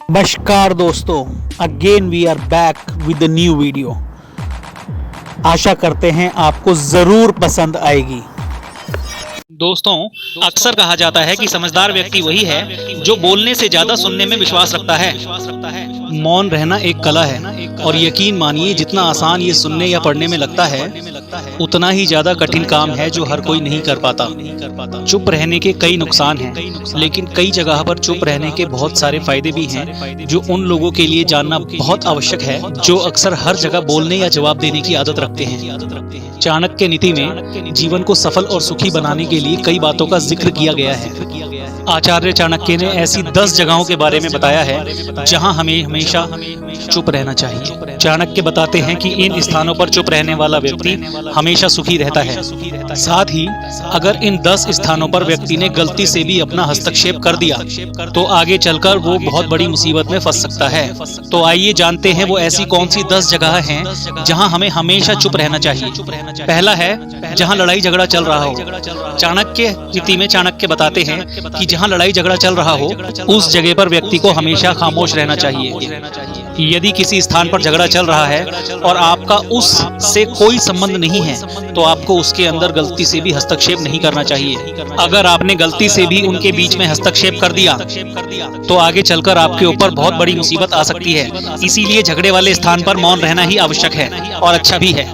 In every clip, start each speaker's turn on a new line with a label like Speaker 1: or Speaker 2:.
Speaker 1: नमस्कार दोस्तों, again we are back with the new video. आशा करते हैं आपको ज़रूर पसंद आएगी।
Speaker 2: दोस्तों, अक्सर कहा जाता है कि समझदार व्यक्ति वही है जो बोलने से ज्यादा सुनने में विश्वास रखता है। मौन रहना एक कला है और यकीन मानिए जितना आसान ये सुनने या पढ़ने में लगता है उतना ही ज्यादा कठिन काम है जो हर कोई नहीं कर पाता। चुप रहने के कई नुकसान हैं, लेकिन कई जगह पर चुप रहने के बहुत सारे फायदे भी हैं जो उन लोगों के लिए जानना बहुत आवश्यक है जो अक्सर हर जगह बोलने या जवाब देने की आदत रखते हैं। चाणक्य नीति में जीवन को सफल और सुखी बनाने के लिए कई बातों का जिक्र किया गया है। आचार्य चाणक्य ने ऐसी 10 जगहों के बारे में बताया है जहां हमें हमेशा चुप रहना चाहिए। चाणक्य बताते हैं कि इन स्थानों पर चुप रहने वाला व्यक्ति हमेशा सुखी रहता है। साथ ही अगर इन 10 स्थानों पर व्यक्ति ने गलती से भी अपना हस्तक्षेप कर दिया तो आगे चलकर वो बहुत बड़ी मुसीबत में फंस सकता है। तो आइए जानते हैं वो ऐसी कौन सी 10 जगह हैं जहां हमें हमेशा चुप रहना चाहिए। पहला है जहां लड़ाई झगड़ा चल रहा हो। चाणक्य नीति में चाणक्य बताते हैं कि जहां लड़ाई झगड़ा चल रहा हो उस जगह पर व्यक्ति को हमेशा खामोश रहना चाहिए। यदि किसी स्थान पर झगड़ा चल रहा है और आपका उससे कोई संबंध नहीं है तो आपको उसके अंदर गलती से भी हस्तक्षेप नहीं करना चाहिए। अगर आपने गलती से भी उनके बीच में हस्तक्षेप कर दिया तो आगे चलकर आपके ऊपर बहुत बड़ी मुसीबत आ सकती है। इसीलिए झगड़े वाले स्थान पर मौन रहना ही आवश्यक है और अच्छा भी है।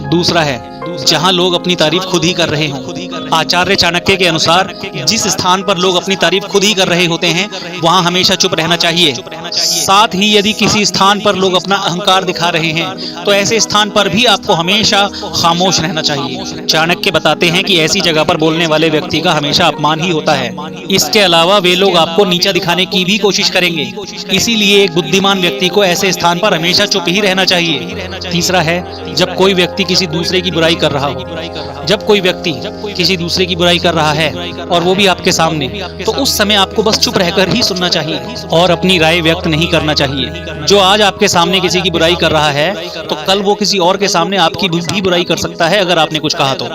Speaker 2: दूसरा है जहां लोग अपनी तारीफ खुद ही कर रहे हों। आचार्य चाणक्य के अनुसार जिस स्थान पर लोग अपनी तारीफ खुद ही कर रहे होते हैं वहां हमेशा चुप रहना चाहिए। साथ ही यदि किसी स्थान पर लोग अपना अहंकार दिखा रहे हैं तो ऐसे स्थान पर भी आपको हमेशा खामोश रहना चाहिए। चाणक्य बताते हैं कि ऐसी जगह पर बोलने वाले व्यक्ति का हमेशा अपमान ही होता है। इसके अलावा वे लोग आपको नीचा दिखाने की भी कोशिश करेंगे। इसीलिए एक बुद्धिमान व्यक्ति को ऐसे स्थान पर हमेशा चुप ही रहना चाहिए। तीसरा है जब कोई व्यक्ति किसी दूसरे की बुराई कर रहा हो। जब कोई व्यक्ति किसी दूसरे की बुराई कर रहा है और वो भी आपके सामने, तो उस समय आपको बस चुप रहकर ही सुनना चाहिए और अपनी राय व्यक्त नहीं करना चाहिए। जो आज आपके सामने किसी की बुराई कर रहा है तो कल वो किसी और के सामने आपकी भी बुराई कर सकता है अगर आपने कुछ कहा तो।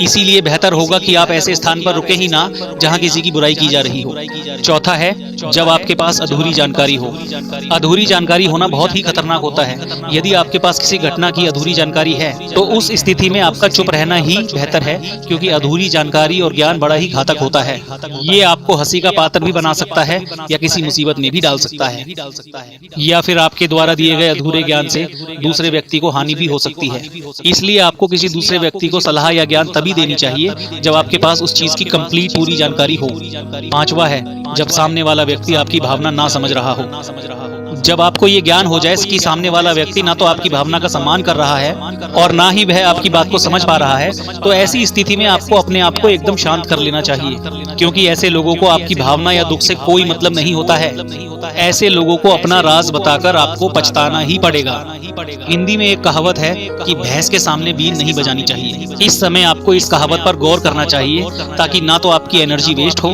Speaker 2: इसीलिए बेहतर होगा कि आप ऐसे स्थान पर रुके ही ना जहां किसी की बुराई की जा रही हो। चौथा है जब आपके पास अधूरी जानकारी हो। अधूरी जानकारी होना बहुत ही खतरनाक होता है। यदि आपके पास किसी घटना की अधूरी जानकारी है तो उस स्थिति में आपका चुप रहना ही बेहतर है, क्योंकि अधूरी जानकारी और ज्ञान बड़ा ही घातक होता है। ये आपको हंसी का पात्र भी बना सकता है या किसी मुसीबत में भी डाल सकता है, या फिर आपके द्वारा दिए गए अधूरे ज्ञान से दूसरे व्यक्ति को हानि भी हो सकती है। इसलिए आपको किसी दूसरे व्यक्ति को सलाह या ज्ञान तभी देनी चाहिए जब आपके पास उस चीज की कंप्लीट पूरी जानकारी हो। पांचवा है जब सामने वाला व्यक्ति आपकी भावना ना समझ रहा हो। जब आपको ये ज्ञान हो जाए कि सामने वाला व्यक्ति ना तो आपकी भावना का सम्मान कर रहा है और ना ही वह आपकी बात को समझ पा रहा है, तो ऐसी स्थिति में आपको अपने आप को एकदम शांत कर लेना चाहिए, क्योंकि ऐसे लोगों को आपकी भावना या दुख से कोई मतलब नहीं होता है। ऐसे लोगों को अपना राज बताकर आपको पछताना ही पड़ेगा। हिंदी में एक कहावत है कि भैंस के सामने बीन नहीं बजानी चाहिए। इस समय आपको इस कहावत पर गौर करना चाहिए ताकि ना तो आपकी एनर्जी वेस्ट हो,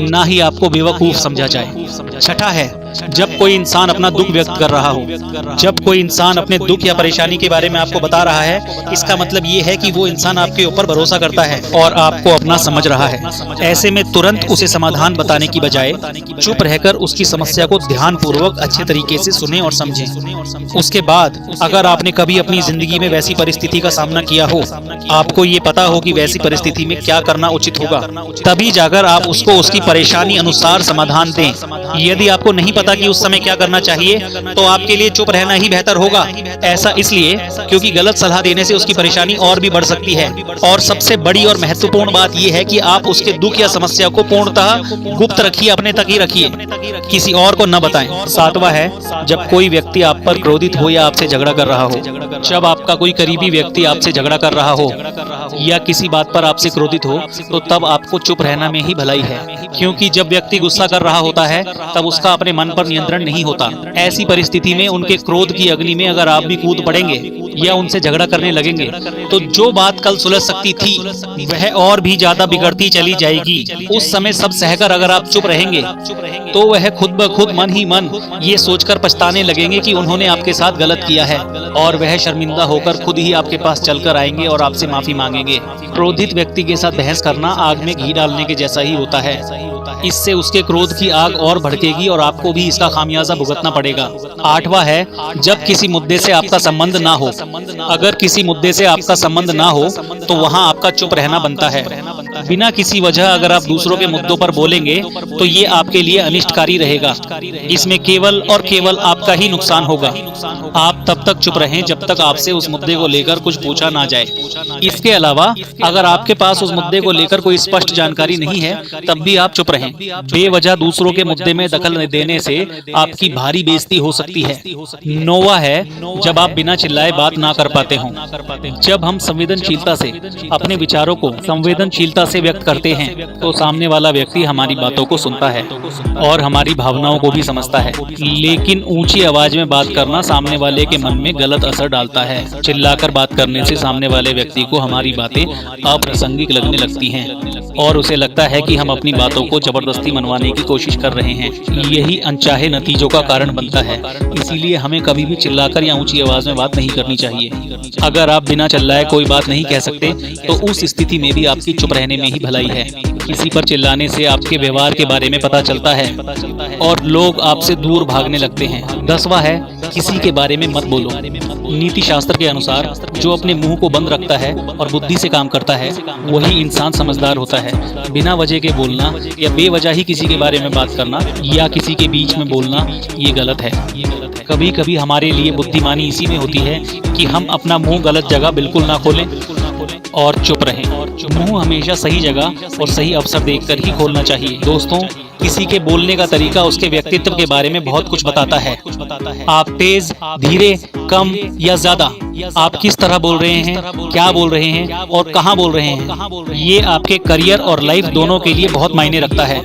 Speaker 2: ना ही आपको बेवकूफ समझा जाए। छठा है जब कोई इंसान अपना दुख व्यक्त कर रहा हो। जब कोई इंसान अपने दुख या परेशानी के बारे में आपको बता रहा है, इसका मतलब ये है कि वो इंसान आपके ऊपर भरोसा करता है और आपको अपना समझ रहा है। ऐसे में तुरंत उसे समाधान बताने की बजाय चुप रहकर उसकी समस्या को ध्यानपूर्वक अच्छे तरीके से सुने और समझें। उसके बाद अगर आपने कभी अपनी जिंदगी में वैसी परिस्थिति का सामना किया हो, आपको ये पता हो कि वैसी परिस्थिति में क्या करना उचित होगा, तभी जाकर आप उसको उसकी परेशानी अनुसार समाधान दें। यदि आपको नहीं पता कि उस समय क्या करना चाहिए तो आपके लिए चुप रहना ही बेहतर होगा। ऐसा इसलिए क्योंकि गलत सलाह देने से उसकी परेशानी और भी बढ़ सकती है। और सबसे बड़ी और महत्वपूर्ण बात यह है कि आप उसके दुख या समस्या को पूर्णतः गुप्त रखिए, अपने तक ही रखिए, किसी और को न बताएं। सातवां है जब कोई व्यक्ति आप पर क्रोधित हो या आपसे झगड़ा कर रहा हो। जब आपका कोई करीबी व्यक्ति आपसे झगड़ा कर रहा हो या किसी बात पर आपसे क्रोधित हो तो तब आपको चुप रहना में ही भलाई है, क्योंकि जब व्यक्ति गुस्सा कर रहा होता है तब उसका अपने मन पर नियंत्रण नहीं होता। ऐसी परिस्थिति में उनके क्रोध की अग्नि में अगर आप भी कूद पड़ेंगे या उनसे झगड़ा करने लगेंगे तो जो बात कल सुलझ सकती थी वह और भी ज्यादा बिगड़ती चली जाएगी। उस समय सब सहकर अगर आप चुप रहेंगे तो वह खुद ब खुद मन ही मन ये सोचकर पछताने लगेंगे कि उन्होंने आपके साथ गलत किया है, और वह शर्मिंदा होकर खुद ही आपके पास चलकर आएंगे और आपसे माफी मांगेंगे। क्रोधित व्यक्ति के साथ बहस करना आग में घी डालने के जैसा ही होता है। इससे उसके क्रोध की आग और भड़केगी और आपको भी इसका खामियाजा भुगतना पड़ेगा। 8वां है, जब किसी मुद्दे से आपका संबंध ना हो। अगर किसी मुद्दे से आपका संबंध ना हो तो वहां आपका चुप रहना बनता है। बिना किसी वजह अगर आप दूसरों के मुद्दों पर बोलेंगे तो ये आपके लिए अनिष्टकारी रहेगा। इसमें केवल और केवल आपका ही नुकसान होगा। आप तब तक चुप रहें जब तक आपसे उस मुद्दे को लेकर कुछ पूछा ना जाए। इसके अलावा अगर आपके पास उस मुद्दे को लेकर कोई स्पष्ट जानकारी नहीं है तब भी आप चुप रहें। बेवजह दूसरों के मुद्दे में दखल देने से आपकी भारी बेइज्जती हो सकती है। 9वां है, जब आप बिना चिल्लाए बात ना कर पाते हों। जब हम संवेदनशीलता से अपने विचारों को संवेदनशीलता से व्यक्त करते हैं तो सामने वाला व्यक्ति हमारी बातों को सुनता है और हमारी भावनाओं को भी समझता है। लेकिन ऊंची आवाज में बात करना सामने वाले के मन में गलत असर डालता है। चिल्लाकर बात करने से सामने वाले व्यक्ति को हमारी बातें अप्रासंगिक लगने लगती हैं और उसे लगता है कि हम अपनी बातों को जबरदस्ती मनवाने की कोशिश कर रहे हैं। यही अनचाहे नतीजों का कारण बनता है। इसीलिए हमें कभी भी चिल्लाकर या ऊंची आवाज में बात नहीं करनी चाहिए। अगर आप बिना चिल्लाए कोई बात नहीं कह सकते तो उस स्थिति में भी आपकी चुप रहने में ही भलाई है। किसी पर चिल्लाने से आपके व्यवहार के बारे में पता चलता है और लोग आपसे दूर भागने लगते हैं। 10वां है, किसी के बारे में मत बोलो। नीति शास्त्र के अनुसार जो अपने मुंह को बंद रखता है और बुद्धि से काम करता है वही इंसान समझदार होता है। बिना वजह के बोलना या बेवजह ही किसी के बारे में बात करना या किसी के बीच में बोलना ये गलत है। कभी कभी हमारे लिए बुद्धिमानी इसी में होती है कि हम अपना मुंह गलत जगह बिल्कुल ना खोलें और चुप रहें। मुंह हमेशा सही जगह और सही अवसर देखकर ही खोलना चाहिए। दोस्तों, किसी के बोलने का तरीका उसके व्यक्तित्व के बारे में बहुत कुछ बताता है। आप तेज, धीरे, कम या ज्यादा, आप किस तरह बोल रहे हैं, क्या बोल रहे हैं और कहां बोल रहे हैं, ये आपके करियर और लाइफ दोनों के लिए बहुत मायने रखता है।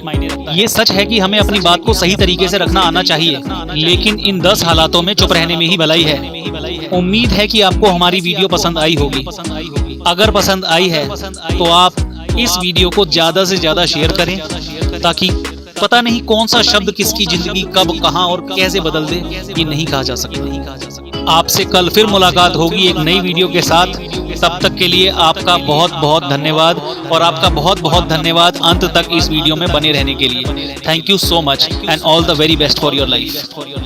Speaker 2: ये सच है कि हमें अपनी बात को सही तरीके से रखना आना चाहिए, लेकिन इन 10 हालातों में चुप रहने में ही भलाई है। उम्मीद है कि आपको हमारी वीडियो पसंद आई होगी। अगर पसंद आई है तो आप इस वीडियो को ज्यादा से ज्यादा शेयर करें ताकि पता नहीं कौन सा शब्द किसकी जिंदगी कब, कहां और कैसे बदल दे, ये नहीं कहा जा सकता। आपसे कल फिर मुलाकात होगी एक नई वीडियो के साथ। तब तक के लिए आपका बहुत बहुत धन्यवाद और आपका बहुत बहुत धन्यवाद अंत तक इस वीडियो में बने रहने के लिए। Thank you so much and all the very best for your life.